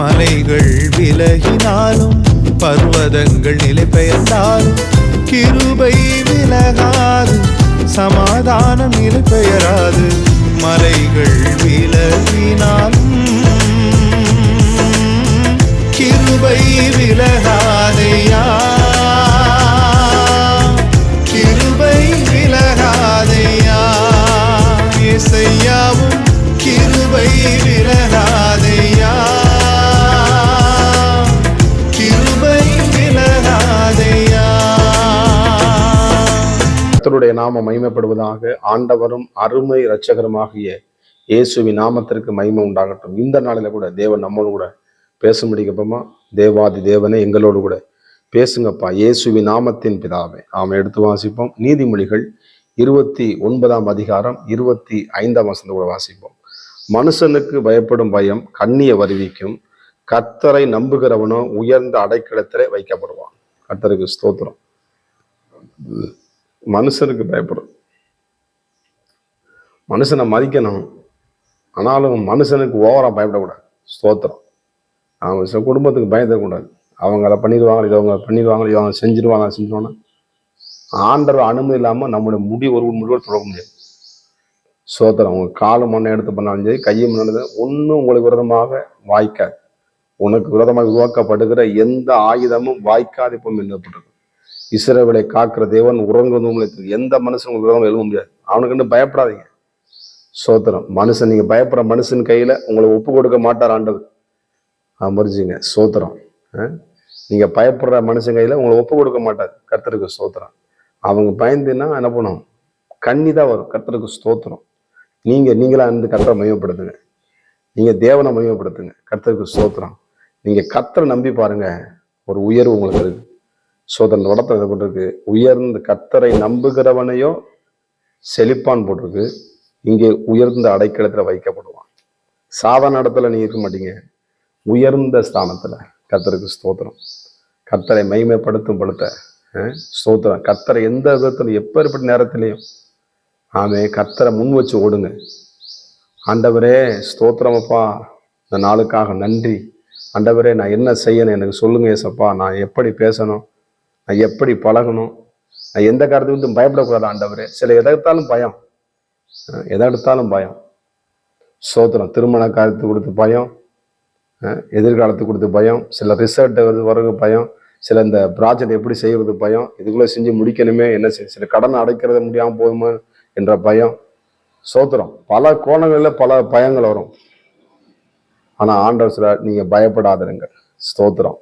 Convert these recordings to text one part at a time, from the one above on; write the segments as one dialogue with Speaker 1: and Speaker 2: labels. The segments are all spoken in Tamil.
Speaker 1: மலைகள் விலகினாலும் பர்வதங்கள் நிலை பெயர்ந்தாலும் கிருபை விலகாது, சமாதானம் நிலை பெயராது. மலைகள் விலகினாலும் கிருபை விலகாதையா, கிருபை விலகாதையா. இசையாவும் கிருபை விலகாதையா, கிருபை விலகாதையா.
Speaker 2: கர்த்தருடைய நாமம் மகிமைப்படுவதாக. ஆண்டவரும் அருமை இரட்சகருமாகிய இயேசுவின் நாமத்திற்கு மகிமை உண்டாகட்டும். இந்த நாளில கூட தேவன் நம்மோடு கூட பேச முடிக்கப்பமா. தேவாதி தேவனே எங்களோடு கூட பேசுங்கப்பா, இயேசுவின் நாமத்தின் பிதாவே. ஆமை எடுத்து வாசிப்போம். நீதிமொழிகள் 29ஆம் அதிகாரம் 25ஆம் வசனத்தை கூட வாசிப்போம். மனுஷனுக்கு பயப்படும் பயம் கண்ணிய வருவிக்கும், கர்த்தரை நம்புகிறவனோ உயர்ந்த அடைக்கலத்திலே வைக்கப்படுவான். கர்த்தருக்கு ஸ்தோத்திரம். மனுஷனுக்கு பயப்படும், மனுஷனை மதிக்கணும், ஆனாலும் மனுஷனுக்கு ஓவரா பயப்படக்கூடாது. ஸ்தோத்திரம். அவங்க சில குடும்பத்துக்கு பயப்படக்கூடாது. அவங்க அதை பண்ணிடுவாங்க, இதை அவங்க பண்ணிடுவாங்க, இதை அவங்க செஞ்சிருவாங்க. ஆண்டவர் அனுமதி இல்லாமல் நம்முடைய முடி ஒரு முடிவோடு தொடக்க முடியாது. ஸ்தோத்திரம். அவங்க காலு மண்ணை எடுத்து பண்ணாலும் சரி, கையை மண்ணது ஒன்றும் உங்களுக்கு விரோதமாக வாய்க்காது. உனக்கு விரோதமாக உருவாக்கப்படுகிற எந்த ஆயுதமும் வாய்க்காது இப்போ எழுதப்பட்டிருக்கு. இஸ்ரவேலை காக்கிற தேவன் உறங்குவதும் எந்த மனுஷன் விரோதமாக எழுத முடியாது. அவனுக்கு பயப்படாதீங்க. ஸ்தோத்திரம். மனுஷன், நீங்க பயப்படுற மனுஷன் கையில உங்களை ஒப்பு கொடுக்க மாட்டார் ஆண்டவர். மறிஞ்சுங்க. ஸ்தோத்திரம். நீங்க பயப்படுற மனுஷன் கையில உங்களை ஒப்பு கொடுக்க மாட்டார். கர்த்தருக்கு ஸ்தோத்திரம். அவங்க பயந்துன்னா என்ன பண்ணும்? கண்ணிதான் வரும். கர்த்தருக்கு ஸ்தோத்திரம். நீங்களா இருந்து கர்த்தரை மையப்படுத்துங்க. நீங்க தேவனை மையப்படுத்துங்க. கர்த்தருக்கு ஸ்தோத்திரம். நீங்க கர்த்தரை நம்பி பாருங்க, ஒரு உயர்வு உங்களுக்கு இருக்கு. சோதனை உடத்தை கொண்டிருக்கு. உயர்ந்த கர்த்தரை நம்புகிறவனையோ செழிப்பான் போட்டிருக்கு. இங்கே உயர்ந்த அடைக்கலத்துல வைக்கப்படுவான். சாதாரண இடத்துல நீங்க இருக்க மாட்டீங்க, உயர்ந்த ஸ்தானத்துல. கர்த்தருக்கு ஸ்தோத்திரம். கர்த்தரை மகிமைப்படுத்தும் படுத்த ஸ்தோத்திரம். கர்த்தரை எந்த விதத்துல எப்பேற்பட்ட நேரத்திலையும் கர்த்தரை முன் வச்சு ஓடுங்க. ஆண்டவரே ஸ்தோத்திரமப்பா, இந்த நாளுக்காக நன்றி. ஆண்டவரே நான் என்ன செய்யணும் எனக்கு சொல்லுங்க ஏசப்பா. நான் எப்படி பேசணும், நான் எப்படி பழகணும், நான் எந்த காரணத்துக்கு பயப்படக்கூடாது ஆண்டவரே. சில எதை எடுத்தாலும் பயம், எதை எடுத்தாலும் பயம். ஸ்தோத்திரம். திருமண காலத்துக்கு கொடுத்து பயம், எதிர்காலத்துக்கு கொடுத்து பயம், சில ரிசல்ட் வர்றது பயம், சில இந்த ப்ராஜெக்ட் எப்படி செய்யறது பயம், இதுக்குள்ள செஞ்சு முடிக்கணுமே என்ன சில கடன் அடைக்கிறது முடியாமல் போகுமா என்ற பயம். ஸ்தோத்திரம். பல கோணங்களில் பல பயங்கள் வரும். ஆனா ஆண்டவர் சில நீங்க பயப்படாதருங்க. ஸ்தோத்திரம்.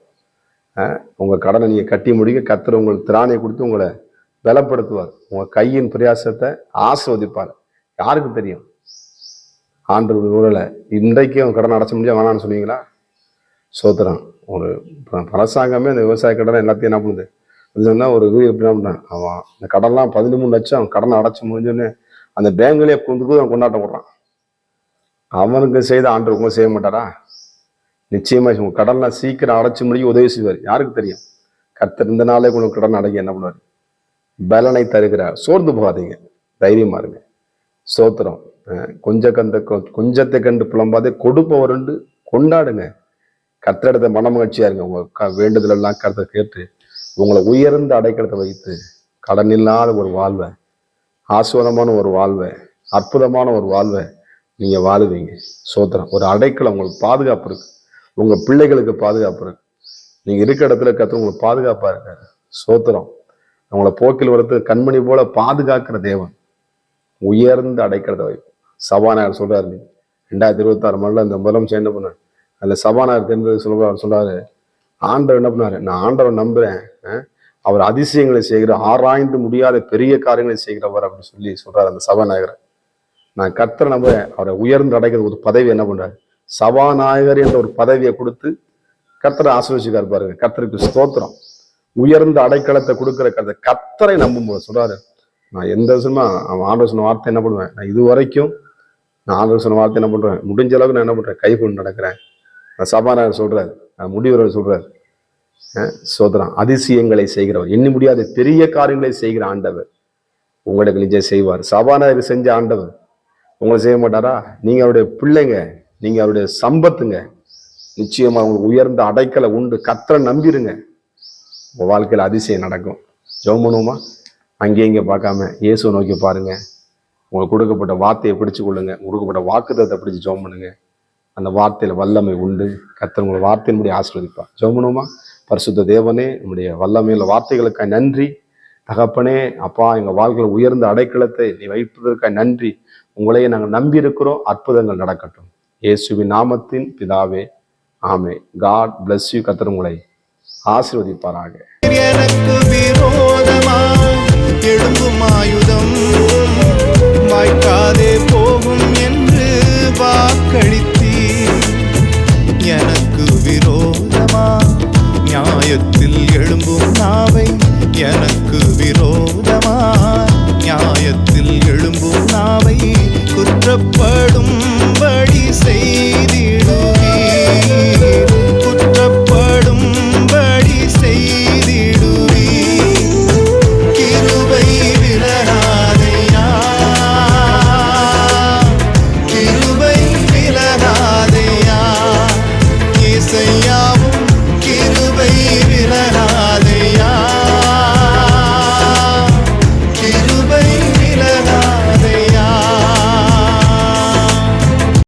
Speaker 2: உங்க கடனை நீங்க கட்டி முடிக்க கர்த்தர் உங்களுக்கு திராணியை கொடுத்து உங்களை பலப்படுத்துவார். உங்க கையின் பிரயாசத்தை ஆசீர்வதிப்பார். யாருக்கு தெரியும்? ஆண்டவர் ஊரில் இன்றைக்கும் கடன் அடைச்ச முடியாது வேணான்னு சொன்னீங்களா? ஸ்தோத்திரம். ஒரு அரசாங்கமே இந்த விவசாய கடனை எல்லாத்தையும் என்ன பண்ணுது சொன்னா, ஒரு எப்படி என்ன பண்ணான், அவன் இந்த கடன்லாம் 13 லட்சம் கடனை அடைச்சு முடிஞ்சோன்னு அந்த பேங்க்லயே அவன் கொண்டாட்டம் போடுறான். அவனுக்கு செய்த ஆண்டவர் உங்க செய்ய மாட்டாரா? நிச்சயமா உங்க கடன்லாம் சீக்கிரம் அடைச்சு முடிக்க உதவி செய்வார். யாருக்கு தெரியும்? கர்த்தர் இந்த நாளே உங்களுக்கு கடன் அடைக்க என்ன பண்ணுவார்? பலனை தருகிறார். சோர்ந்து போகாதீங்க, தைரியமா இருங்க. ஸ்தோத்திரம். கொஞ்சத்தை கண்டு புலம்பாதே கொடுப்பவருண்டு கொண்டாடுங்க. கர்த்தரிடத்தை மனமகிழ்ச்சியா இருங்க. உங்க வேண்டுதல் எல்லாம் கர்த்தர் கேட்டு உங்களை உயர்ந்த அடைக்கலத்தை வைத்து கடன் இல்லாத ஒரு வாழ்வை, ஆசுவரமான ஒரு வாழ்வை, அற்புதமான ஒரு வாழ்வை நீங்க வாழுவீங்க. ஸ்தோத்திரம். ஒரு அடைக்கலம் உங்களுக்கு பாதுகாப்பு இருக்கு. உங்க பிள்ளைகளுக்கு பாதுகாப்பு இருக்கு. நீங்க இருக்க இடத்துல கர்த்தர் உங்களுக்கு பாதுகாப்பா இருக்காரு. ஸ்தோத்திரம். அவங்கள போக்கில் வரது கண்மணி போல பாதுகாக்கிற தேவன் உயர்ந்த அடைக்கலத்தை வைப்போம். சபாநாயகர் சொல்றாரு, 2026 மணில இந்த முதலமைச்சர் என்ன பண்ணார், அதுல சபாநாயகர் தேர்ந்தது சொல்றாரு, ஆண்டவர் என்ன பண்ணாரு, நான் ஆண்டவர் நம்புறேன், அவர் அதிசயங்களை செய்கிற, ஆராய்ந்து முடியாத பெரிய காரியங்களை செய்கிறவர் அப்படின்னு சொல்லி சொல்றாரு அந்த சபாநாயகரை. நான் கர்த்தரை நம்புறேன். அவரை உயர்ந்து அடைக்கிற ஒரு பதவி என்ன பண்றாரு, சபாநாயகர் என்ற ஒரு பதவியை கொடுத்து கர்த்தரை ஆசீர்வதிச்சுக்காரு பாருங்க. கர்த்தருக்கு ஸ்தோத்திரம். உயர்ந்த அடைக்கலத்தை கொடுக்கிற கர்த்தரை நம்பும்போது சொல்றாரு, நான் எந்த விஷயமா அவன் ஆண்டவர் சொன்ன வார்த்தை என்ன பண்ணுவேன், நான் இது வரைக்கும் நான் ஆண்டவர் சொன்ன வார்த்தை என்ன பண்றேன், முடிஞ்ச அளவுக்கு நான் என்ன பண்றேன், கை கொண்டு நடக்கிறேன். சபாநாயகர் சொல்றாரு, முடிவர்கள் சொல்றாரு. சோதரம். அதிசயங்களை செய்கிறவர், எண்ணி முடியாத பெரிய காரியங்களை செய்கிற ஆண்டவர் உங்களுக்கு நிஜம் செய்வார். சபாநாயகர் செஞ்ச ஆண்டவர் உங்களை செய்ய மாட்டாரா? நீங்க அவருடைய பிள்ளைங்க, நீங்க அவருடைய சம்பத்துங்க. நிச்சயமா உங்களுக்கு உயர்ந்த அடைக்கலை உண்டு. கர்த்தரை நம்பிருங்க, உங்க வாழ்க்கையில அதிசயம் நடக்கும். ஜெபம் பண்ணுவோமா? அங்கே இங்கே பார்க்காம இயேசுவை நோக்கி பாருங்க. உங்களுக்கு கொடுக்கப்பட்ட வார்த்தையை பிடிச்சு கொள்ளுங்க, கொடுக்கப்பட்ட வாக்குத்தத்தை பிடிச்சு ஜெபம் பண்ணுங்க. அந்த வார்த்தையில வல்லமை உண்டு. கர்த்தர் உங்களை வார்த்தையின்படி ஆசீர்வதிப்பார். ஜெபம் பண்ணுவோமா? பரிசுத்த தேவனே, நம்முடைய வல்லமையுள்ள வார்த்தைகளுக்காக நன்றி. தகப்பனே, அப்பா, எங்க வாழ்க்கையில் உயர்ந்த அடைக்கலத்தை நீ வைப்பதற்காக நன்றி. உங்களையே நாங்கள் நம்பி இருக்கிறோம். அற்புதங்கள் நடக்கட்டும். இயேசுவின் நாமத்தின் பிதாவே, ஆமே. God bless you. கர்த்தர் உங்களை ஆசீர்வதிப்பாராக.
Speaker 1: எனக்கு விரோதமாய் எழும்பும் ஆயுதம் வாய்க்காதே போகும் என்று வாக்களித்தீர். எனக்கு விரோதமாய் நியாயத்தில் எழும்பும் நாவை, எனக்கு விரோதமாய் நியாயத்தில் எழும்பும் நாவை குற்றப்படும்